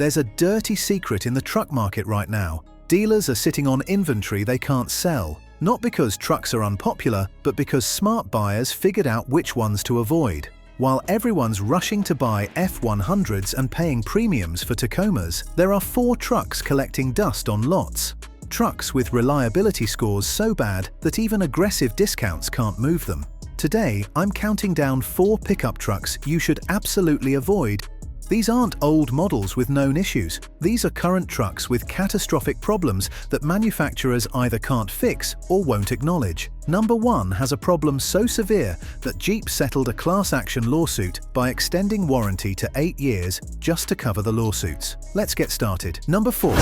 There's a dirty secret in the truck market right now. Dealers are sitting on inventory they can't sell. Not because trucks are unpopular, but because smart buyers figured out which ones to avoid. While everyone's rushing to buy F100s and paying premiums for Tacomas, there are 4 trucks collecting dust on lots. Trucks with reliability scores so bad that even aggressive discounts can't move them. Today, I'm counting down 4 pickup trucks you should absolutely avoid. These aren't old models with known issues. These are current trucks with catastrophic problems that manufacturers either can't fix or won't acknowledge. Number 1 has a problem so severe that Jeep settled a class action lawsuit by extending warranty to 8 years just to cover the lawsuits. Let's get started. Number 4.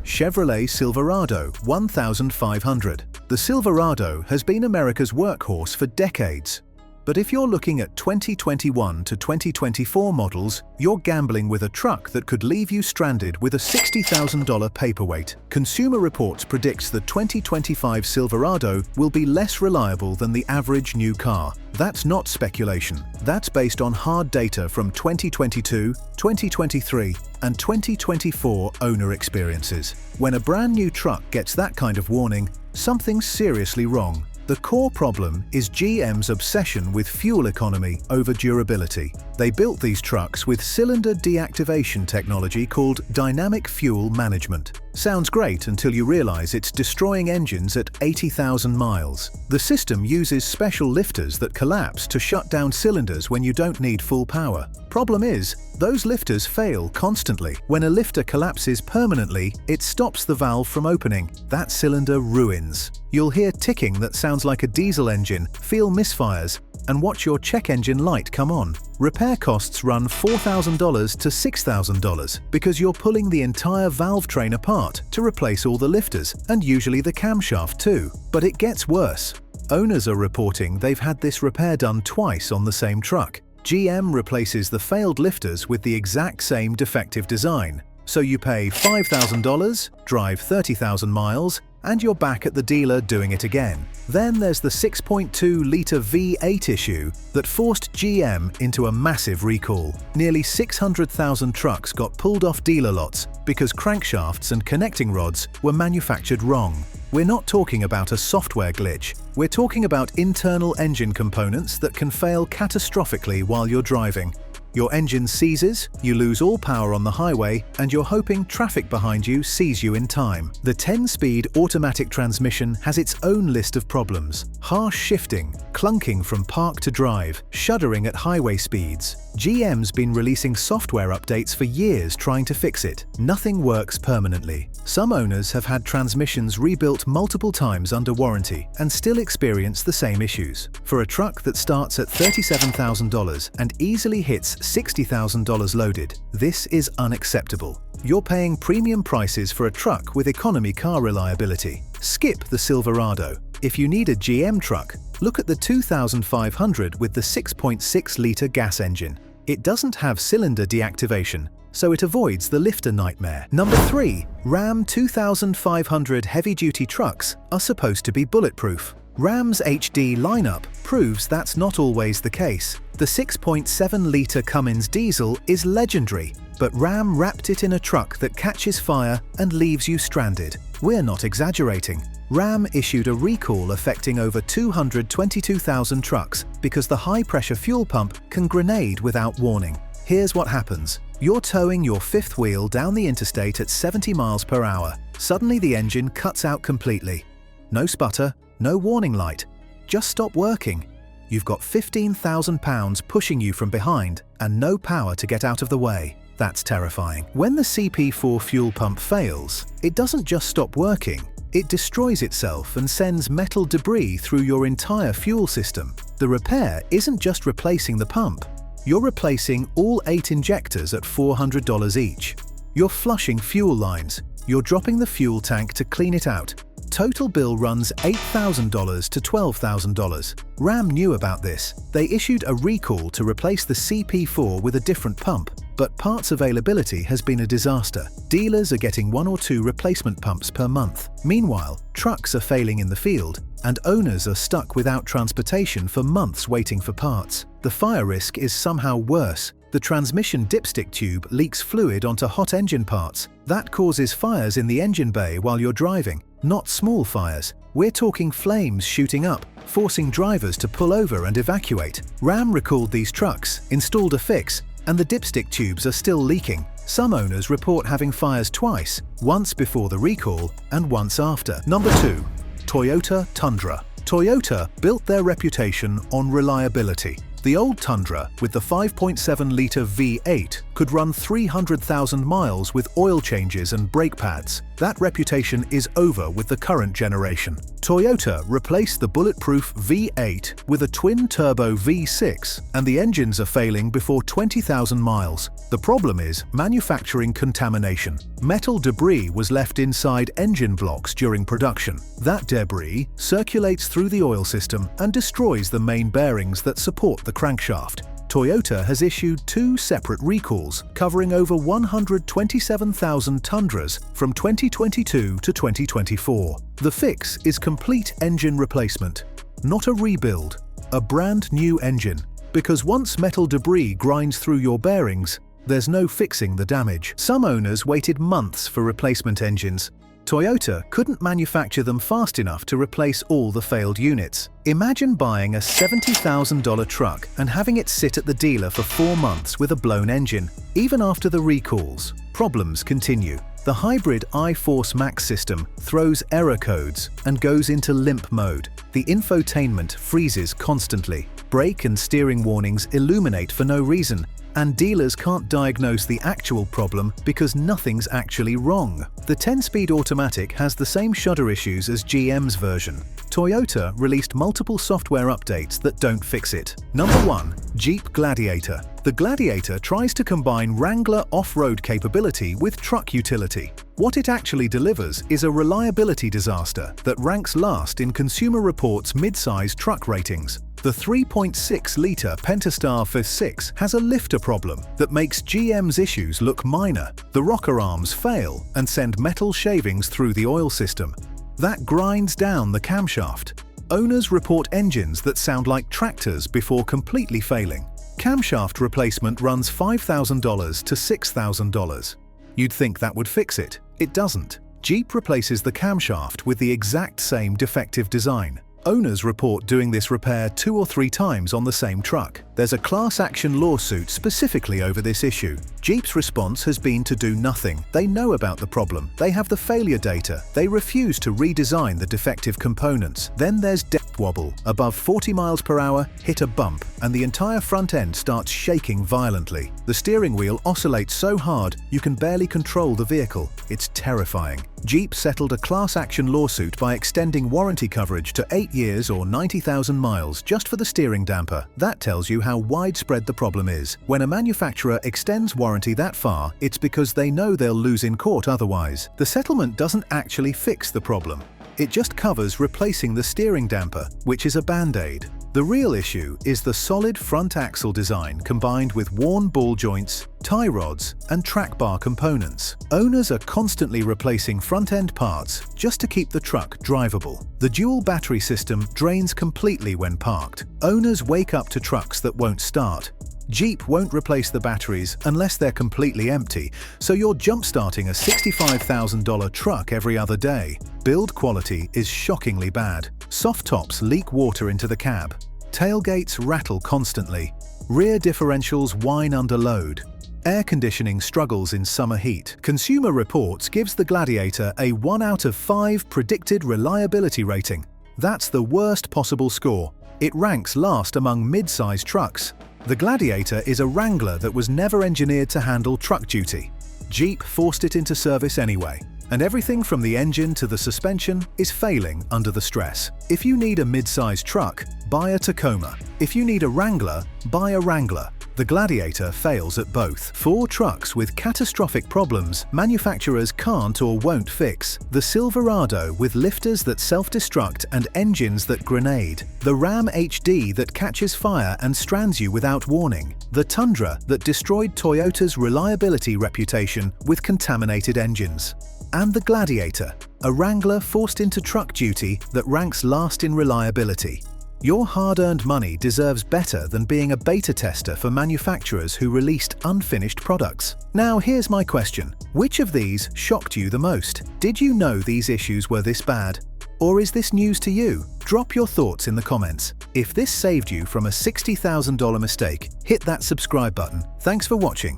Chevrolet Silverado 1500. The Silverado has been America's workhorse for decades. But if you're looking at 2021 to 2024 models, you're gambling with a truck that could leave you stranded with a $60,000 paperweight. Consumer Reports predicts the 2025 Silverado will be less reliable than the average new car. That's not speculation. That's based on hard data from 2022, 2023, and 2024 owner experiences. When a brand new truck gets that kind of warning, something's seriously wrong. The core problem is GM's obsession with fuel economy over durability. They built these trucks with cylinder deactivation technology called dynamic fuel management. Sounds great until you realize it's destroying engines at 80,000 miles. The system uses special lifters that collapse to shut down cylinders when you don't need full power. Problem is, those lifters fail constantly. When a lifter collapses permanently, it stops the valve from opening. That cylinder ruins. You'll hear ticking that sounds like a diesel engine, feel misfires, and watch your check engine light come on. Repair costs run $4,000 to $6,000 because you're pulling the entire valve train apart to replace all the lifters and usually the camshaft too. But it gets worse. Owners are reporting they've had this repair done twice on the same truck. GM replaces the failed lifters with the exact same defective design. So you pay $5,000, drive 30,000 miles, and you're back at the dealer doing it again. Then there's the 6.2-litre V8 issue that forced GM into a massive recall. Nearly 600,000 trucks got pulled off dealer lots because crankshafts and connecting rods were manufactured wrong. We're not talking about a software glitch. We're talking about internal engine components that can fail catastrophically while you're driving. Your engine seizes, you lose all power on the highway, and you're hoping traffic behind you sees you in time. The 10-speed automatic transmission has its own list of problems. Harsh shifting, clunking from park to drive, shuddering at highway speeds. GM's been releasing software updates for years trying to fix it. Nothing works permanently. Some owners have had transmissions rebuilt multiple times under warranty and still experience the same issues. For a truck that starts at $37,000 and easily hits $60,000 loaded, this is unacceptable. You're paying premium prices for a truck with economy car reliability. Skip the Silverado. If you need a GM truck, look at the 2500 with the 6.6-litre gas engine. It doesn't have cylinder deactivation, so it avoids the lifter nightmare. Number 3. Ram 2500 heavy-duty trucks are supposed to be bulletproof. Ram's HD lineup proves that's not always the case. The 6.7-litre Cummins diesel is legendary, but Ram wrapped it in a truck that catches fire and leaves you stranded. We're not exaggerating. Ram issued a recall affecting over 222,000 trucks because the high-pressure fuel pump can grenade without warning. Here's what happens. You're towing your fifth wheel down the interstate at 70 miles per hour. Suddenly the engine cuts out completely. No sputter, no warning light. Just stop working. You've got 15,000 pounds pushing you from behind and no power to get out of the way. That's terrifying. When the CP4 fuel pump fails, it doesn't just stop working. It destroys itself and sends metal debris through your entire fuel system. The repair isn't just replacing the pump. You're replacing all 8 injectors at $400 each. You're flushing fuel lines. You're dropping the fuel tank to clean it out. Total bill runs $8,000 to $12,000. Ram knew about this. They issued a recall to replace the CP4 with a different pump, but parts availability has been a disaster. Dealers are getting 1 or 2 replacement pumps per month. Meanwhile, trucks are failing in the field, and owners are stuck without transportation for months waiting for parts. The fire risk is somehow worse The transmission dipstick tube leaks fluid onto hot engine parts. That causes fires in the engine bay while you're driving. Not small fires. We're talking flames shooting up, forcing drivers to pull over and evacuate. Ram recalled these trucks, installed a fix, and the dipstick tubes are still leaking. Some owners report having fires twice, once before the recall and once after. Number 2. Toyota Tundra. Toyota built their reputation on reliability. The old Tundra, with the 5.7-litre V8, could run 300,000 miles with oil changes and brake pads. That reputation is over with the current generation. Toyota replaced the bulletproof V8 with a twin-turbo V6, and the engines are failing before 20,000 miles. The problem is manufacturing contamination. Metal debris was left inside engine blocks during production. That debris circulates through the oil system and destroys the main bearings that support the crankshaft. Toyota has issued 2 separate recalls covering over 127,000 Tundras from 2022 to 2024. The fix is complete engine replacement, not a rebuild, a brand new engine. Because once metal debris grinds through your bearings, there's no fixing the damage. Some owners waited months for replacement engines. Toyota couldn't manufacture them fast enough to replace all the failed units. Imagine buying a $70,000 truck and having it sit at the dealer for 4 months with a blown engine. Even after the recalls, problems continue. The hybrid iForce Max system throws error codes and goes into limp mode. The infotainment freezes constantly. Brake and steering warnings illuminate for no reason, and dealers can't diagnose the actual problem because nothing's actually wrong. The 10-speed automatic has the same shudder issues as GM's version. Toyota released multiple software updates that don't fix it. Number 1. Jeep Gladiator. The Gladiator tries to combine Wrangler off-road capability with truck utility. What it actually delivers is a reliability disaster that ranks last in Consumer Reports' mid-size truck ratings. The 3.6-litre Pentastar V6 has a lifter problem that makes GM's issues look minor. The rocker arms fail and send metal shavings through the oil system. That grinds down the camshaft. Owners report engines that sound like tractors before completely failing. Camshaft replacement runs $5,000 to $6,000. You'd think that would fix it. It doesn't. Jeep replaces the camshaft with the exact same defective design. Owners report doing this repair 2 or 3 times on the same truck. There's a class action lawsuit specifically over this issue. Jeep's response has been to do nothing. They know about the problem. They have the failure data. They refuse to redesign the defective components. Then there's depth wobble. Above 40 miles per hour, hit a bump, and the entire front end starts shaking violently. The steering wheel oscillates so hard you can barely control the vehicle. It's terrifying. Jeep settled a class action lawsuit by extending warranty coverage to 8 years or 90,000 miles just for the steering damper. That tells you how widespread the problem is. When a manufacturer extends warranty that far, it's because they know they'll lose in court otherwise. The settlement doesn't actually fix the problem. It just covers replacing the steering damper, which is a band-aid. The real issue is the solid front axle design combined with worn ball joints, tie rods, and track bar components. Owners are constantly replacing front-end parts just to keep the truck drivable. The dual battery system drains completely when parked. Owners wake up to trucks that won't start. Jeep won't replace the batteries unless they're completely empty, so you're jump-starting a $65,000 truck every other day. Build quality is shockingly bad. Soft tops leak water into the cab. Tailgates rattle constantly. Rear differentials whine under load. Air conditioning struggles in summer heat. Consumer Reports gives the Gladiator a 1 out of 5 predicted reliability rating. That's the worst possible score. It ranks last among mid-size trucks. The Gladiator is a Wrangler that was never engineered to handle truck duty. Jeep forced it into service anyway, and everything from the engine to the suspension is failing under the stress. If you need a mid-size truck, buy a Tacoma. If you need a Wrangler, buy a Wrangler. The Gladiator fails at both. For trucks with catastrophic problems manufacturers can't or won't fix. The Silverado with lifters that self-destruct and engines that grenade. The Ram HD that catches fire and strands you without warning. The Tundra that destroyed Toyota's reliability reputation with contaminated engines. And the Gladiator, a Wrangler forced into truck duty that ranks last in reliability. Your hard-earned money deserves better than being a beta tester for manufacturers who released unfinished products. Now here's my question. Which of these shocked you the most? Did you know these issues were this bad? Or is this news to you? Drop your thoughts in the comments. If this saved you from a $60,000 mistake, hit that subscribe button. Thanks for watching.